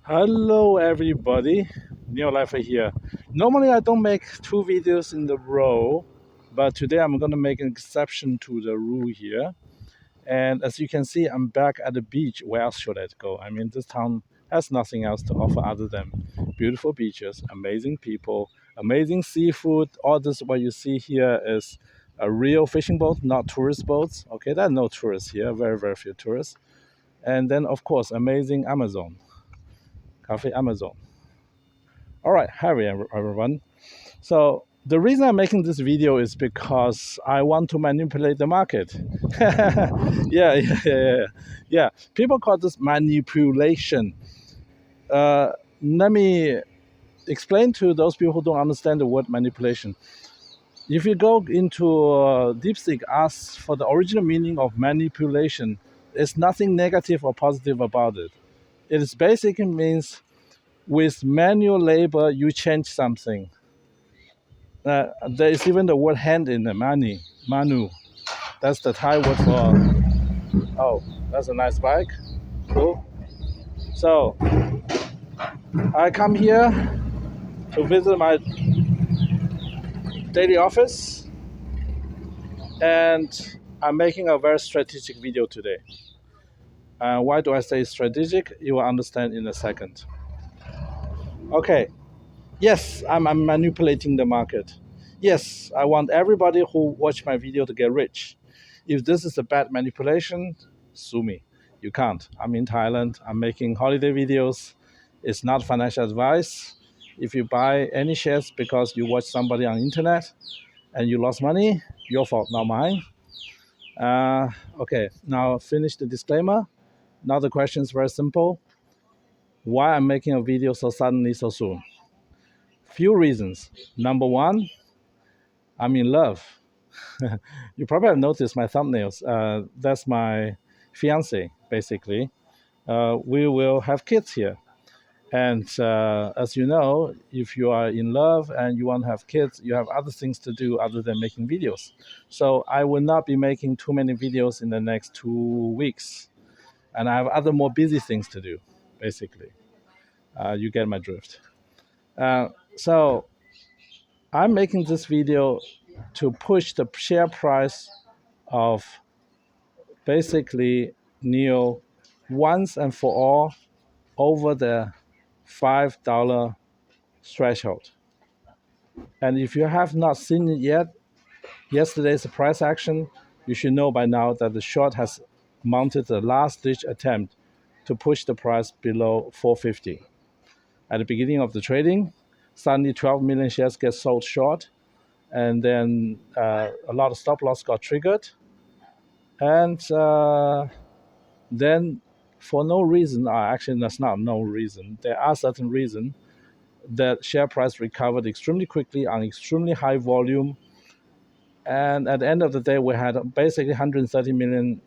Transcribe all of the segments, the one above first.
Hello everybody, Neo Life here. Normally I don't make two videos in a row, but today I'm gonna make an exception to the rule here. And as you can see, I'm back at the beach. Where else should I go? I mean, this town has nothing else to offer other than beautiful beaches, amazing people, amazing seafood. All this what you see here is a real fishing boat, not tourist boats. Okay, there are no tourists here, very, very few tourists. And then of course, amazing Amazon, Cafe Amazon. All right, hi everyone. So the reason I'm making this video is because I want to manipulate the market. Yeah. People call this manipulation. Let me explain to those people who don't understand the word manipulation. If you go into DeepSeek, ask for the original meaning of manipulation. There's nothing negative or positive about it. It is basically means with manual labor you change something. There is even the word hand in the manu. That's the Thai word for, oh, that's a nice bike. Cool. So I come here to visit my daily office and I'm making a very strategic video today. Why do I say strategic? You will understand in a second. Okay. Yes, I'm manipulating the market. Yes, I want everybody who watch my video to get rich. If this is a bad manipulation, sue me. You can't. I'm in Thailand. I'm making holiday videos. It's not financial advice. If you buy any shares because you watch somebody on internet and you lost money, your fault, not mine. Okay, now finish the disclaimer. Now the question is very simple. Why I'm making a video so suddenly, so soon? Few reasons. Number one, I'm in love. You probably have noticed my thumbnails. That's my fiance, basically. We will have kids here. And as you know, if you are in love and you want to have kids, you have other things to do other than making videos. So I will not be making too many videos in the next 2 weeks. And I have other more busy things to do, basically. You get my drift. So I'm making this video to push the share price of basically NIO once and for all over the $5 threshold. And if you have not seen it yet, yesterday's price action, you should know by now that the short has mounted the last ditch attempt to push the price below 450. At the beginning of the trading, suddenly 12 million shares get sold short, and then a lot of stop loss got triggered. And then for no reason, actually that's not no reason, there are certain reasons that share price recovered extremely quickly on extremely high volume. And at the end of the day, we had basically 130 million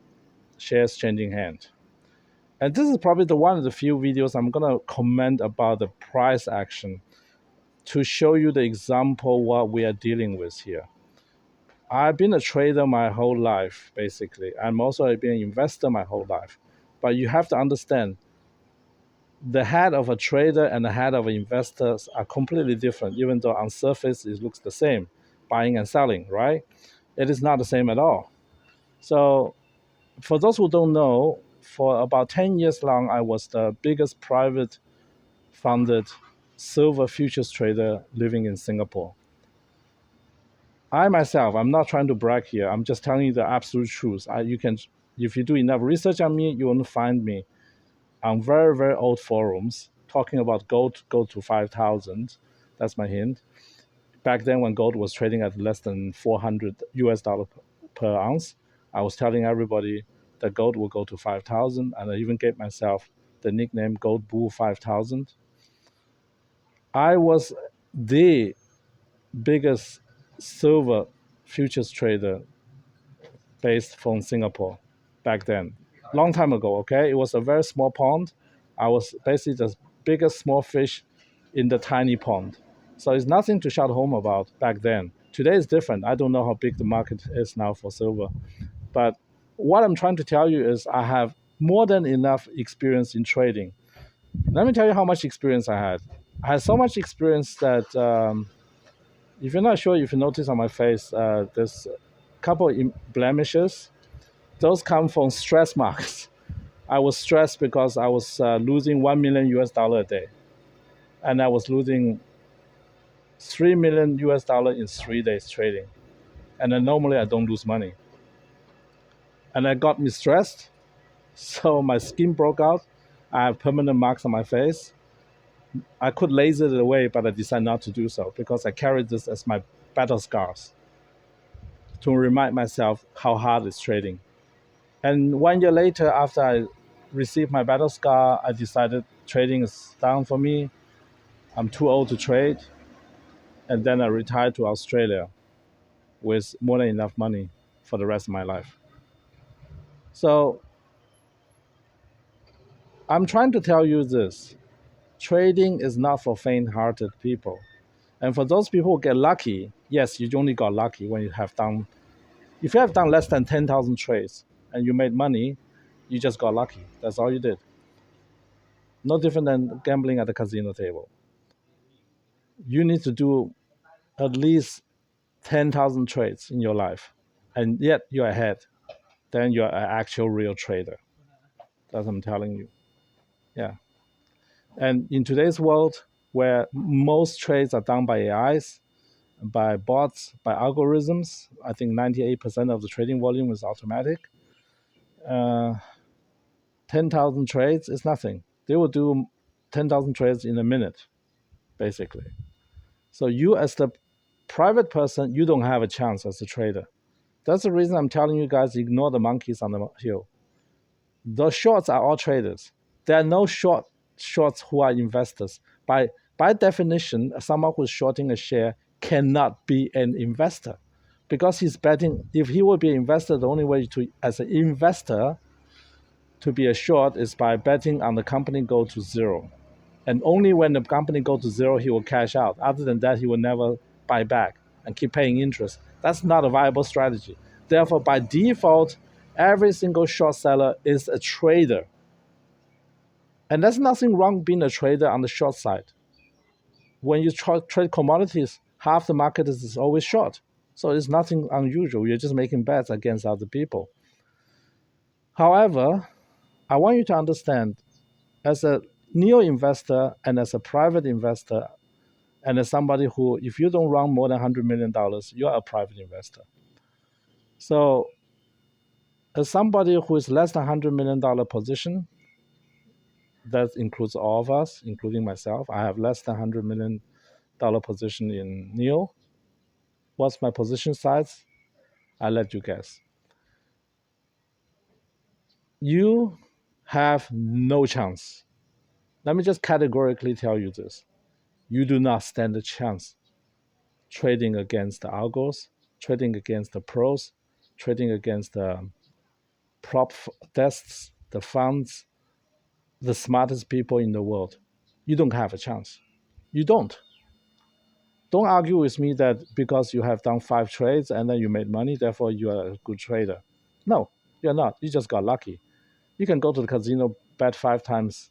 shares changing hand. And this is probably the one of the few videos I'm going to comment about the price action to show you the example what we are dealing with here. I've been a trader my whole life, basically. I'm also been an investor my whole life. But you have to understand, the head of a trader and the head of an investor are completely different, even though on surface it looks the same, buying and selling, right? It is not the same at all. So for those who don't know, for about 10 years long, I was the biggest private funded silver futures trader living in Singapore. I myself, I'm not trying to brag here. I'm just telling you the absolute truth. If you do enough research on me, you will find me on very, very old forums talking about gold go to 5,000. That's my hint. Back then, when gold was trading at less than 400 US dollar per ounce, I was telling everybody that gold will go to 5,000, and I even gave myself the nickname Gold Bull 5,000. I was the biggest silver futures trader based from Singapore back then. Long time ago, okay? It was a very small pond. I was basically the biggest small fish in the tiny pond. So it's nothing to shout home about back then. Today is different. I don't know how big the market is now for silver. But what I'm trying to tell you is I have more than enough experience in trading. Let me tell you how much experience I had. I had so much experience that if you're not sure, if you notice on my face, there's a couple of blemishes. Those come from stress marks. I was stressed because I was losing 1 million US dollar a day, and I was losing 3 million US dollar in 3 days trading. And then normally I don't lose money. And that got me stressed. So my skin broke out. I have permanent marks on my face. I could laser it away, but I decided not to do so because I carried this as my battle scars to remind myself how hard it's trading. And 1 year later, after I received my battle scar, I decided trading is down for me. I'm too old to trade. And then I retired to Australia with more than enough money for the rest of my life. So I'm trying to tell you this: trading is not for faint hearted people. And for those people who get lucky, yes, you only got lucky when you have done, if you have done less than 10,000 trades and you made money, you just got lucky. That's all you did. No different than gambling at the casino table. You need to do at least 10,000 trades in your life, and yet you're ahead. Then you're an actual real trader. That's what I'm telling you. Yeah. And in today's world, where most trades are done by AIs, by bots, by algorithms, I think 98% of the trading volume is automatic. Uh, 10,000 trades is nothing. They will do 10,000 trades in a minute, basically. So you, as the private person, you don't have a chance as a trader. That's the reason I'm telling you guys, ignore the monkeys on the hill. The shorts are all traders. There are no shorts who are investors. By definition, someone who's shorting a share cannot be an investor because he's betting. If he will be an investor, the only way to, as an investor, to be a short is by betting on the company go to zero. And only when the company go to zero, he will cash out. Other than that, he will never buy back and keep paying interest. That's not a viable strategy. Therefore, by default, every single short seller is a trader. And there's nothing wrong being a trader on the short side. When you trade commodities, half the market is always short. So it's nothing unusual. You're just making bets against other people. However, I want you to understand, as a neo investor and as a private investor, and as somebody who, if you don't run more than $100 million, you're a private investor. So, as somebody who is less than $100 million position, that includes all of us, including myself. I have less than $100 million position in NIO. What's my position size? I'll let you guess. You have no chance. Let me just categorically tell you this. You do not stand a chance trading against the algos, trading against the pros, trading against the prop desks, the funds, the smartest people in the world. You don't have a chance. You don't. Don't argue with me that because you have done 5 trades and then you made money, therefore you are a good trader. No, you're not. You just got lucky. You can go to the casino, bet 5 times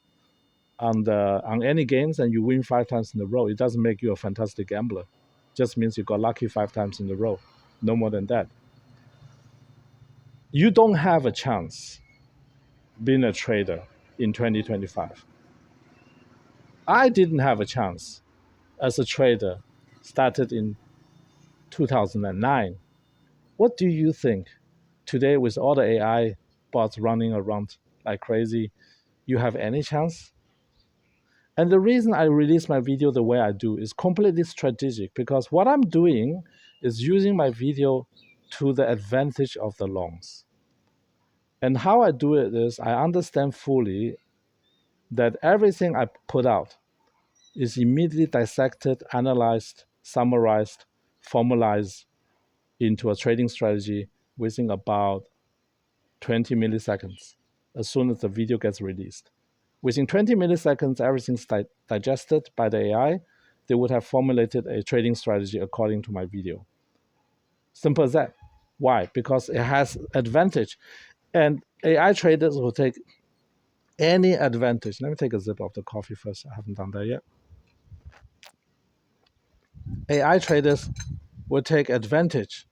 on any games, and you win 5 times in a row. It doesn't make you a fantastic gambler. It just means you got lucky 5 times in a row. No more than that. You don't have a chance being a trader in 2025. I didn't have a chance as a trader, started in 2009. What do you think? Today, with all the AI bots running around like crazy, you have any chance? And the reason I release my video the way I do is completely strategic, because what I'm doing is using my video to the advantage of the longs. And how I do it is I understand fully that everything I put out is immediately dissected, analyzed, summarized, formalized into a trading strategy within about 20 milliseconds as soon as the video gets released. Within 20 milliseconds, everything's digested by the AI. They would have formulated a trading strategy according to my video. Simple as that. Why? Because it has advantage. And AI traders will take any advantage. Let me take a sip of the coffee first. I haven't done that yet. AI traders will take advantage.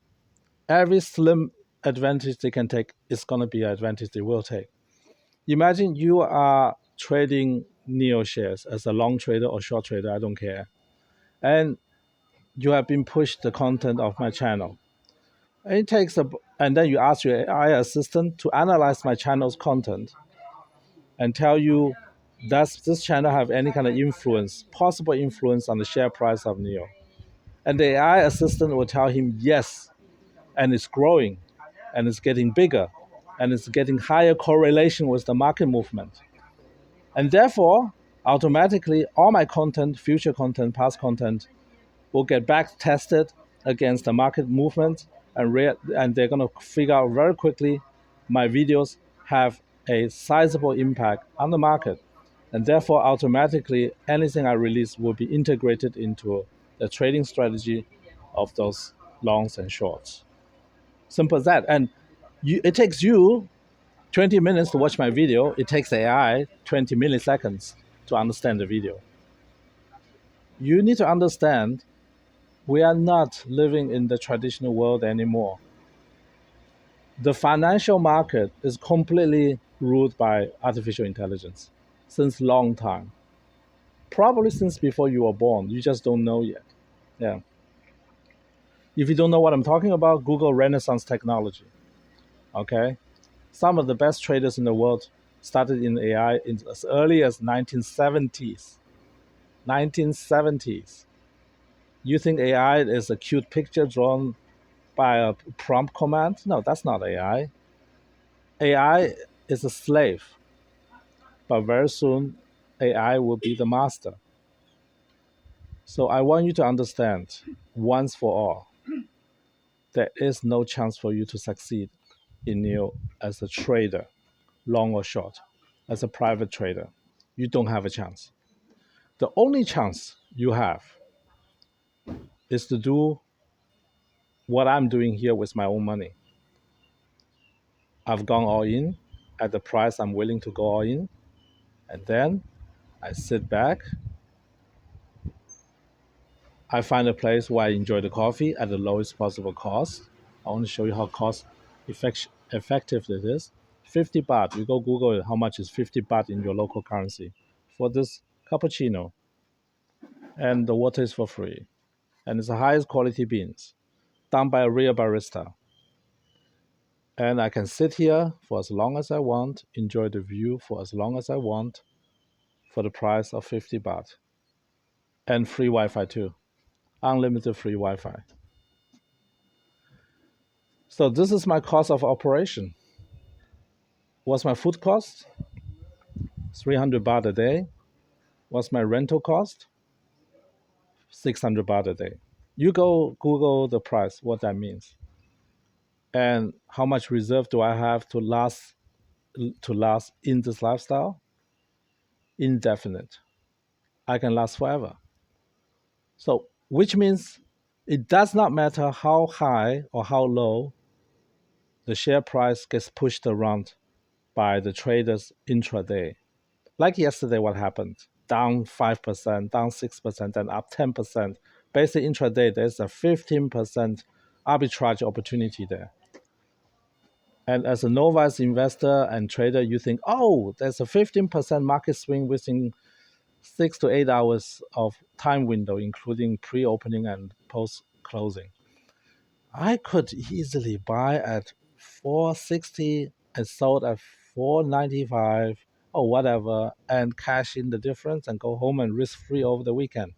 Every slim advantage they can take is going to be an advantage they will take. Imagine you are trading NIO shares as a long trader or short trader, I don't care. And you have been pushed the content of my channel. And then you ask your AI assistant to analyze my channel's content and tell you, does this channel have any kind of influence, possible influence on the share price of NIO? And the AI assistant will tell him yes, and it's growing, and it's getting bigger, and it's getting higher correlation with the market movement. And therefore, automatically, all my content, future content, past content, will get back tested against the market movement, and they're going to figure out very quickly my videos have a sizable impact on the market. And therefore, automatically, anything I release will be integrated into the trading strategy of those longs and shorts. Simple as that. And it takes you 20 minutes to watch my video. It takes AI 20 milliseconds to understand the video. You need to understand we are not living in the traditional world anymore. The financial market is completely ruled by artificial intelligence since long time. Probably since before you were born. You just don't know yet. Yeah. If you don't know what I'm talking about, Google Renaissance technology. Okay. Some of the best traders in the world started in AI as early as 1970s. 1970s. You think AI is a cute picture drawn by a prompt command? No, that's not AI. AI is a slave, but very soon AI will be the master. So I want you to understand once for all, there is no chance for you to succeed in NEO as a trader, long or short, as a private trader. You don't have a chance. The only chance you have is to do what I'm doing here with my own money. I've gone all in at the price I'm willing to go all in, and then I sit back. I find a place where I enjoy the coffee at the lowest possible cost. I want to show you how effective it is. 50 baht, you go Google it, how much is 50 baht in your local currency for this cappuccino. And the water is for free. And it's the highest quality beans, done by a real barista. And I can sit here for as long as I want, enjoy the view for as long as I want, for the price of 50 baht. And free Wi Fi too, unlimited free Wi Fi. So this is my cost of operation. What's my food cost? 300 baht a day. What's my rental cost? 600 baht a day. You go Google the price, what that means. And how much reserve do I have to last in this lifestyle? Indefinite. I can last forever. So, which means it does not matter how high or how low the share price gets pushed around by the traders intraday. Like yesterday, what happened? Down 5%, down 6%, then up 10%. Basically, intraday, there's a 15% arbitrage opportunity there. And as a novice investor and trader, you think, oh, there's a 15% market swing within 6 to 8 hours of time window, including pre-opening and post-closing. I could easily buy at 460 and sold at 495 or whatever and cash in the difference and go home and risk-free over the weekend.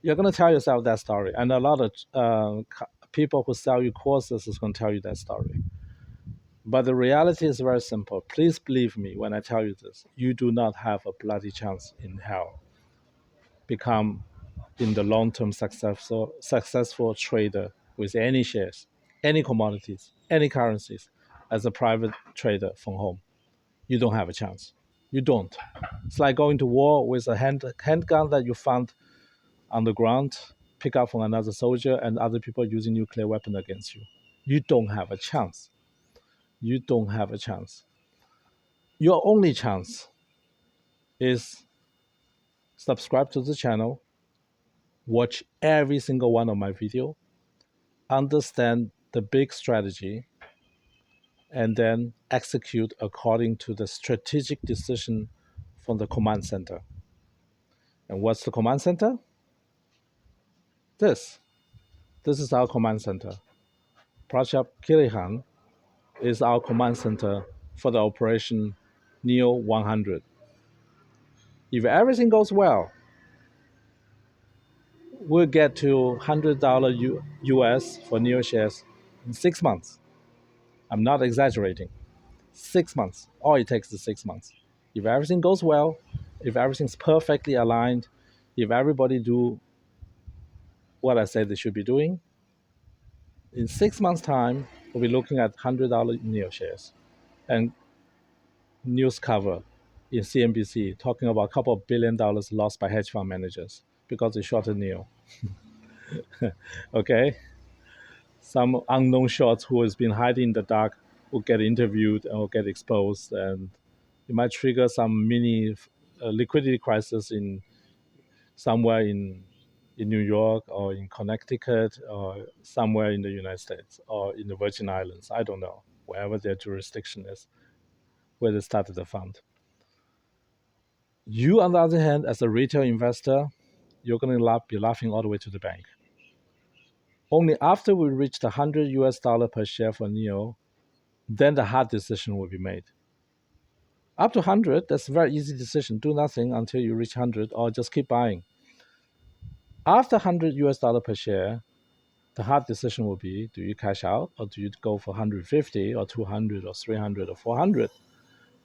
You're going to tell yourself that story. And a lot of people who sell you courses is going to tell you that story. But the reality is very simple. Please believe me when I tell you this. You do not have a bloody chance in hell. Become in the long-term successful trader with any shares, any commodities, any currencies as a private trader from home. You don't have a chance. You don't. It's like going to war with a handgun that you found on the ground, pick up from another soldier, and other people using nuclear weapon against you. You don't have a chance. You don't have a chance. Your only chance is subscribe to the channel, watch every single one of my video, understand the big strategy, and then execute according to the strategic decision from the command center. And what's the command center? This. This is our command center. Prachap Kirihan is our command center for the operation NIO 100. If everything goes well, we'll get to $100 US for NIO shares in 6 months. I'm not exaggerating. 6 months. All it takes is 6 months. If everything goes well, if everything's perfectly aligned, if everybody do what I said they should be doing, in 6 months' time, we'll be looking at $100 NIO shares. And news cover in CNBC talking about a couple of $1 billion lost by hedge fund managers because they shorted NIO. Okay? Some unknown shorts who has been hiding in the dark will get interviewed and will get exposed, and it might trigger some mini liquidity crisis in somewhere in New York or in Connecticut or somewhere in the United States or in the Virgin Islands. I don't know, wherever their jurisdiction is, where they started the fund. You, on the other hand, as a retail investor, you're going to be laughing all the way to the bank. Only after we reach the $100 per share for NIO, then the hard decision will be made. Up to 100, that's a very easy decision. Do nothing until you reach 100 or just keep buying. After $100 per share, the hard decision will be, do you cash out or do you go for 150 or 200 or 300 or 400?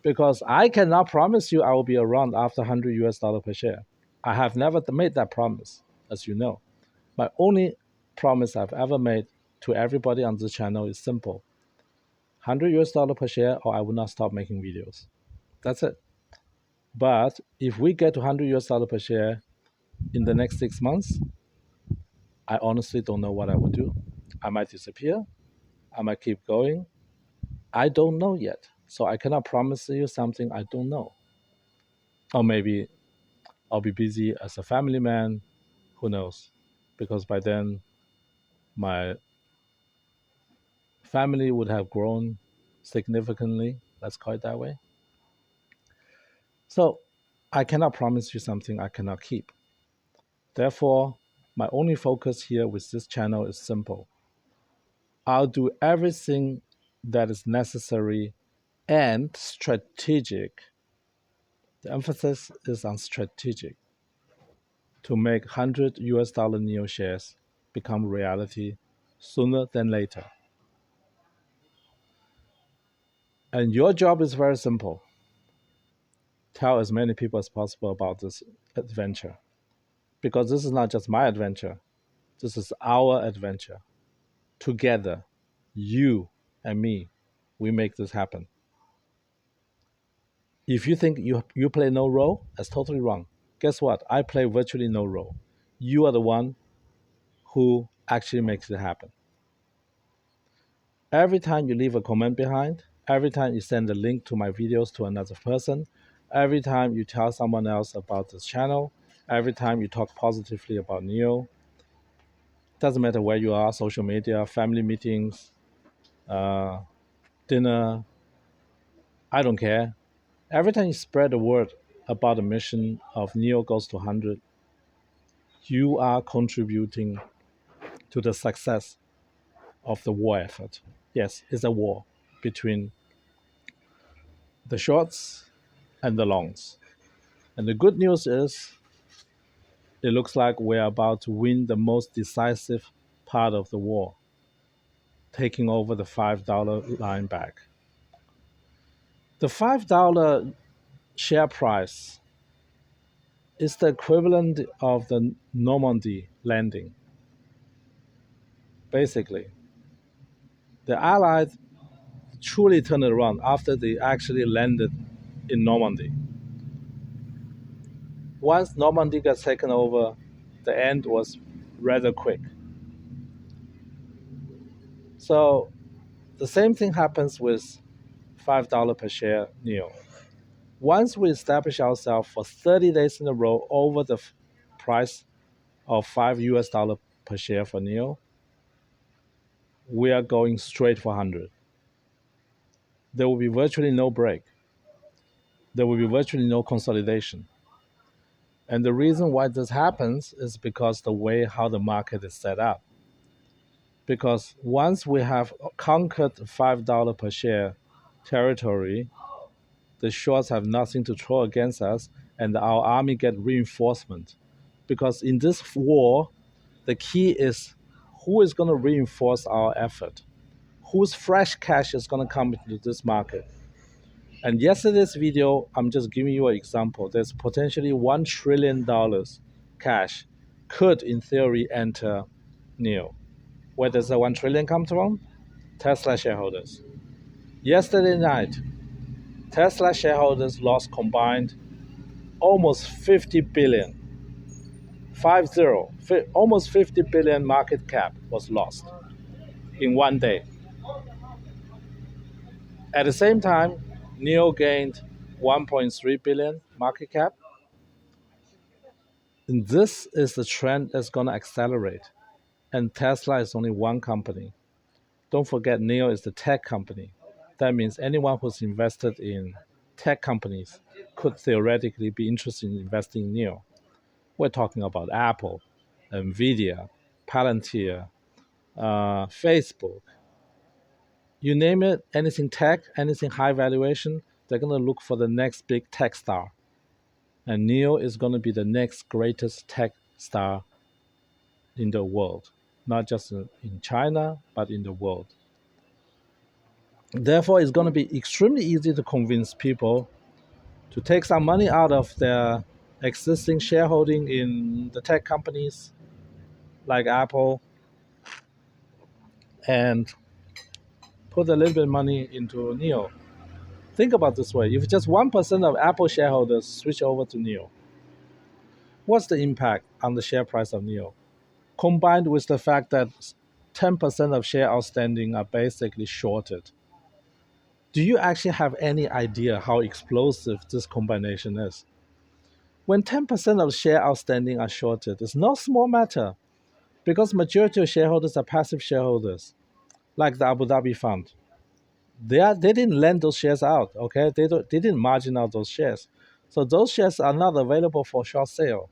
Because I cannot promise you I will be around after $100 per share. I have never made that promise, as you know. My only promise I've ever made to everybody on this channel is simple. $100 per share or I will not stop making videos. That's it. But if we get to $100 per share in the next 6 months, I honestly don't know what I will do. I might disappear. I might keep going. I don't know yet. So I cannot promise you something I don't know. Or maybe I'll be busy as a family man. Who knows? Because by then, my family would have grown significantly. Let's call it that way. So I cannot promise you something I cannot keep. Therefore, my only focus here with this channel is simple. I'll do everything that is necessary and strategic. The emphasis is on strategic to make $100 NIO shares become reality sooner than later. And your job is very simple. Tell as many people as possible about this adventure. Because this is not just my adventure, this is our adventure. Together, you and me, we make this happen. If you think you play no role, that's totally wrong. Guess what? I play virtually no role. You are the one who actually makes it happen. Every time you leave a comment behind, every time you send a link to my videos to another person, every time you tell someone else about this channel, every time you talk positively about NIO, doesn't matter where you are, social media, family meetings, dinner, I don't care. Every time you spread the word about the mission of NIO goes to 100, you are contributing to the success of the war effort. Yes, it's a war between the shorts and the longs. And the good news is, it looks like we're about to win the most decisive part of the war, taking over the $5 line back. The $5 share price is the equivalent of the Normandy landing. Basically, the Allies truly turned it around after they actually landed in Normandy. Once Normandy got taken over, the end was rather quick. So the same thing happens with $5 per share NIO. Once we establish ourselves for 30 days in a row over the price of $5 per share for NIO, we are going straight for 100. There will be virtually no break. There will be virtually no consolidation. And the reason why this happens is because the way how the market is set up. Because once we have conquered $5 per share territory, the shorts have nothing to throw against us, and our army get reinforcement. Because in this war, the key is who is going to reinforce our effort, whose fresh cash is going to come into this market. And yesterday's video, I'm just giving you an example. There's potentially $1 trillion cash could, in theory, enter NIO. Where does the 1 trillion come from? Tesla shareholders. Yesterday night, Tesla shareholders lost combined almost 50 billion. 50, almost 50 billion market cap was lost in one day. At the same time, NIO gained 1.3 billion market cap. And this is the trend that's going to accelerate. And Tesla is only one company. Don't forget, NIO is the tech company. That means anyone who's invested in tech companies could theoretically be interested in investing in NIO. We're talking about Apple, Nvidia, Palantir, Facebook. You name it, anything tech, anything high valuation, they're going to look for the next big tech star. And NIO is going to be the next greatest tech star in the world, not just in China, but in the world. Therefore, it's going to be extremely easy to convince people to take some money out of their existing shareholding in the tech companies like Apple and put a little bit of money into NIO. Think about this way. If just 1% of Apple shareholders switch over to NIO, what's the impact on the share price of NIO? Combined with the fact that 10% of share outstanding are basically shorted. Do you actually have any idea how explosive this combination is? When 10% of share outstanding are shorted, it's no small matter because majority of shareholders are passive shareholders, like the Abu Dhabi fund. They didn't lend those shares out, okay? They didn't margin out those shares. So those shares are not available for short sale.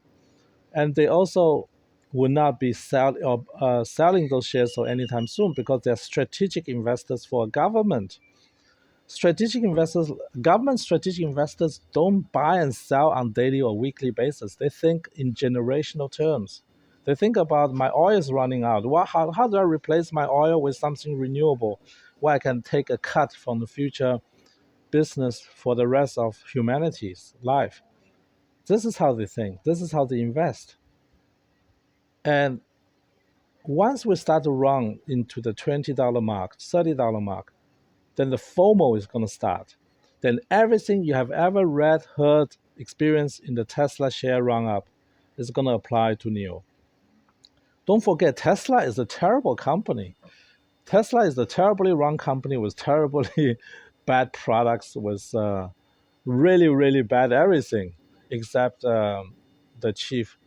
And they also will not be selling those shares anytime soon because they're strategic investors for a government. Government strategic investors don't buy and sell on daily or weekly basis. They think in generational terms. They think about my oil is running out. How do I replace my oil with something renewable where I can take a cut from the future business for the rest of humanity's life? This is how they think. This is how they invest. And once we start to run into the $20 mark, $30 mark, then the FOMO is going to start. Then everything you have ever read, heard, experienced in the Tesla share run up is going to apply to NIO. Don't forget, Tesla is a terrible company. Tesla is a terribly run company with terribly bad products, with really, really bad everything, except the chief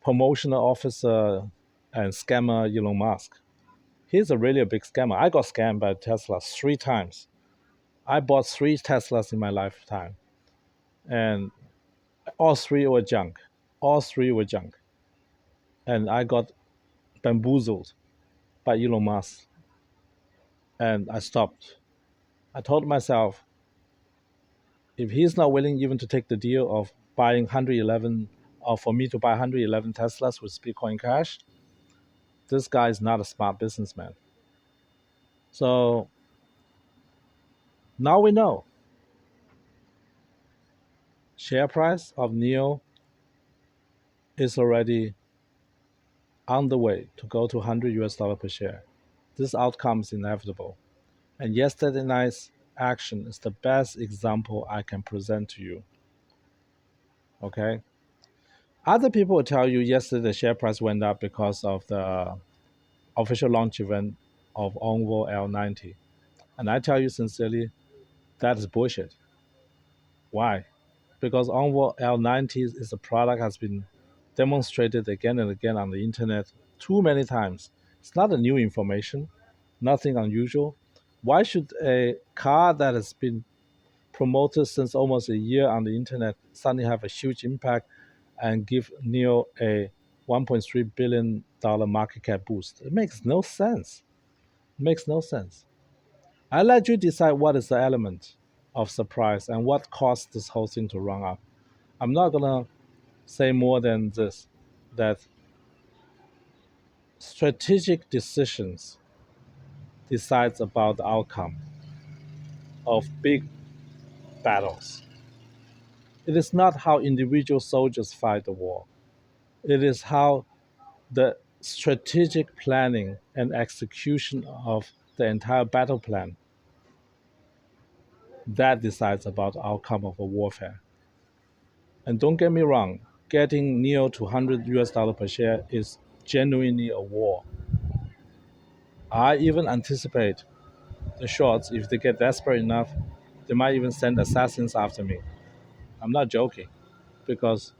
promotional officer and scammer Elon Musk. He's a big scammer. I got scammed by Tesla 3 times. I bought 3 Teslas in my lifetime, and all three were junk. All three were junk, and I got bamboozled by Elon Musk, and I stopped. I told myself, if he's not willing even to take the deal of buying 111, or for me to buy 111 Teslas with Bitcoin Cash, this guy is not a smart businessman. So now we know share price of NIO is already on the way to go to $100 per share. This outcome is inevitable. And yesterday night's action is the best example I can present to you. Okay? Other people will tell you yesterday the share price went up because of the official launch event of Onvo L90. And I tell you sincerely, that is bullshit. Why? Because Onward L90 is a product has been demonstrated again and again on the internet too many times. It's not a new information, nothing unusual. Why should a car that has been promoted since almost a year on the internet suddenly have a huge impact and give NIO a $1.3 billion market cap boost? It makes no sense. It makes no sense. I let you decide what is the element of surprise and what caused this whole thing to run up. I'm not gonna say more than this, that strategic decisions decides about the outcome of big battles. It is not how individual soldiers fight the war. It is how the strategic planning and execution of the entire battle plan that decides about the outcome of a warfare. And don't get me wrong, getting NIO to $100 per share is genuinely a war. I even anticipate the shorts, if they get desperate enough, they might even send assassins after me. I'm not joking, because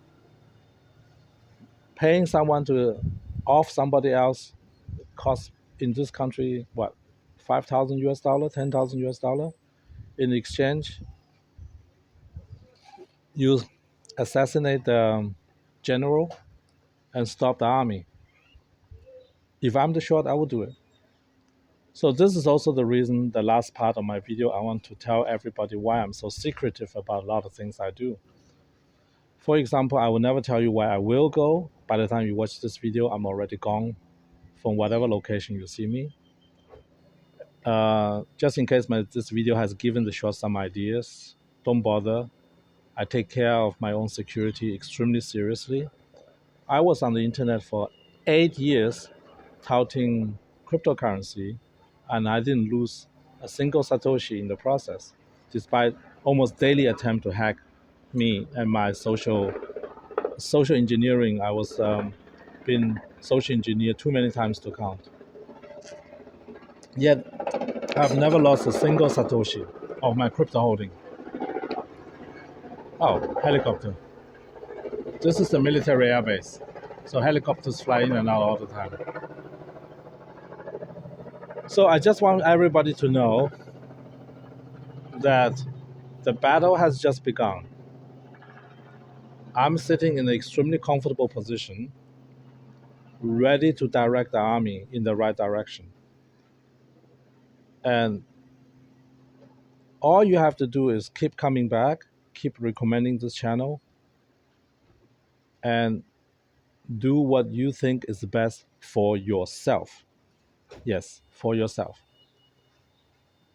paying someone to off somebody else costs in this country what, 5,000 US dollar, 10,000 US dollar. In exchange, you assassinate the general and stop the army. If I'm the short, I will do it. So this is also the reason, the last part of my video, I want to tell everybody why I'm so secretive about a lot of things I do. For example, I will never tell you where I will go. By the time you watch this video, I'm already gone from whatever location you see me. Just in case this video has given the short some ideas, don't bother. I take care of my own security extremely seriously. I was on the internet for 8 years touting cryptocurrency, and I didn't lose a single Satoshi in the process, despite almost daily attempt to hack me and my social engineering. I was been social engineered too many times to count. Yet I've never lost a single Satoshi of my crypto holding. Oh, helicopter. This is the military airbase. So helicopters fly in and out all the time. So I just want everybody to know that the battle has just begun. I'm sitting in an extremely comfortable position, ready to direct the army in the right direction. And all you have to do is keep coming back, keep recommending this channel, and do what you think is best for yourself. Yes, for yourself.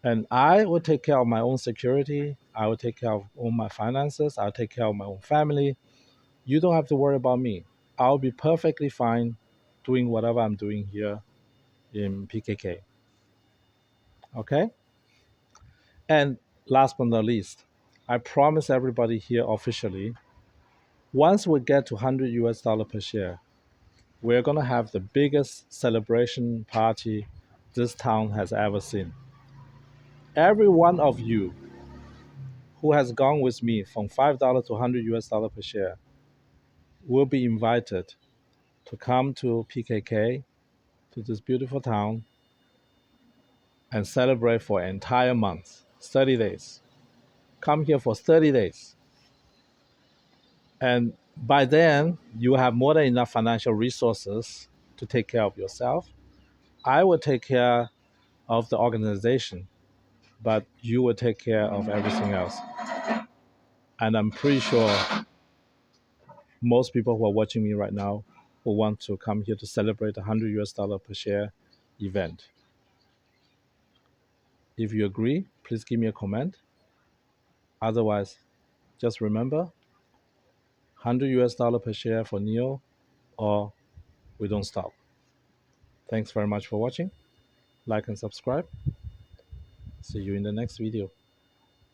And I will take care of my own security. I will take care of all my finances. I'll take care of my own family. You don't have to worry about me. I'll be perfectly fine doing whatever I'm doing here in PKK. Okay? And last but not least, I promise everybody here officially, once we get to 100 US dollar per share, we're going to have the biggest celebration party this town has ever seen. Every one of you who has gone with me from $5 to 100 US dollar per share will be invited to come to PKK, to this beautiful town, and celebrate for an entire month, 30 days. Come here for 30 days. And by then, you have more than enough financial resources to take care of yourself. I will take care of the organization, but you will take care of everything else. And I'm pretty sure most people who are watching me right now will want to come here to celebrate a 100 US dollar per share event. If you agree, please give me a comment. Otherwise, just remember, 100 US dollar per share for NIO, or we don't stop. Thanks very much for watching. Like and subscribe. See you in the next video.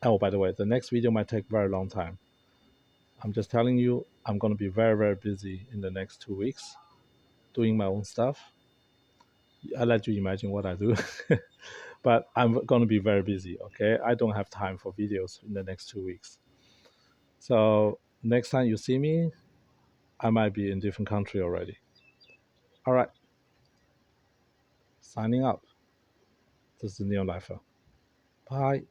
Oh, by the way, the next video might take a very long time. I'm just telling you, I'm going to be very, very busy in the next 2 weeks doing my own stuff. I let you imagine what I do. But I'm going to be very busy, okay? I don't have time for videos in the next 2 weeks. So next time you see me, I might be in different country already. All right, signing up. This is Neo Lifer. Bye.